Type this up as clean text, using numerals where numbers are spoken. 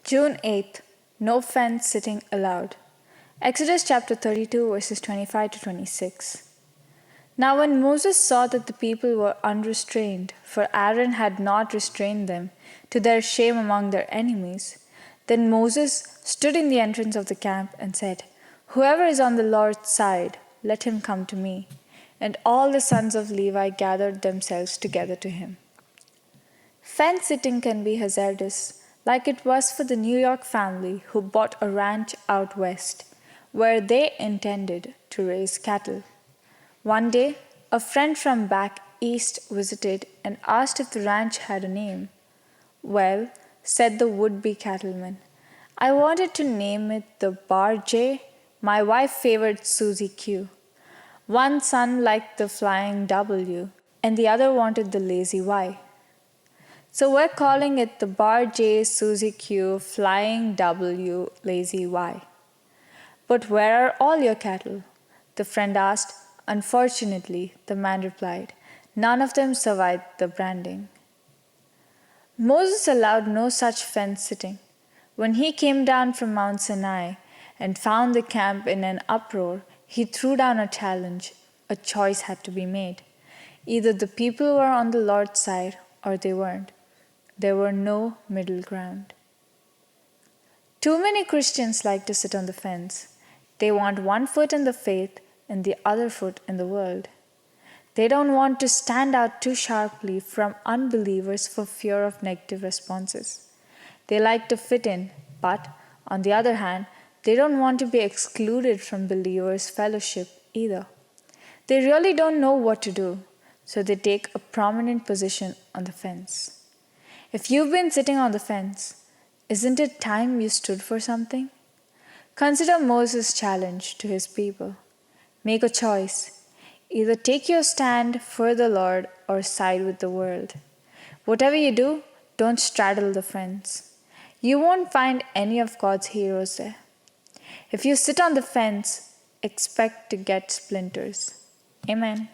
June 8th, no fence sitting allowed. Exodus chapter 32, verses 25 to 26. Now, when Moses saw that the people were unrestrained, for Aaron had not restrained them, to their shame among their enemies, then Moses stood in the entrance of the camp and said, "Whoever is on the Lord's side, let him come to me." And all the sons of Levi gathered themselves together to him. Fence sitting can be hazardous, like it was for the New York family who bought a ranch out west, where they intended to raise cattle. One day, a friend from back east visited and asked if the ranch had a name. "Well," said the would-be cattleman, "I wanted to name it the Bar-J. My wife favored Suzy Q. One son liked the flying W, and the other wanted the lazy Y. So we're calling it the Bar-J-Suzy-Q-Fly-ing-W-Lazy-Y." "But where are all your cattle?" the friend asked. "Unfortunately," the man replied, "none of them survived the branding." Moses allowed no such fence sitting. When he came down from Mount Sinai and found the camp in an uproar, he threw down a challenge. A choice had to be made. Either the people were on the Lord's side or they weren't. There were no middle ground. Too many Christians like to sit on the fence. They want one foot in the faith and the other foot in the world. They don't want to stand out too sharply from unbelievers for fear of negative responses. They like to fit in, but, on the other hand, they don't want to be excluded from believers' fellowship either. They really don't know what to do, so they take a prominent position on the fence. If you've been sitting on the fence, isn't it time you stood for something? Consider Moses' challenge to his people. Make a choice. Either take your stand for the Lord or side with the world. Whatever you do, don't straddle the fence. You won't find any of God's heroes there. If you sit on the fence, expect to get splinters. Amen.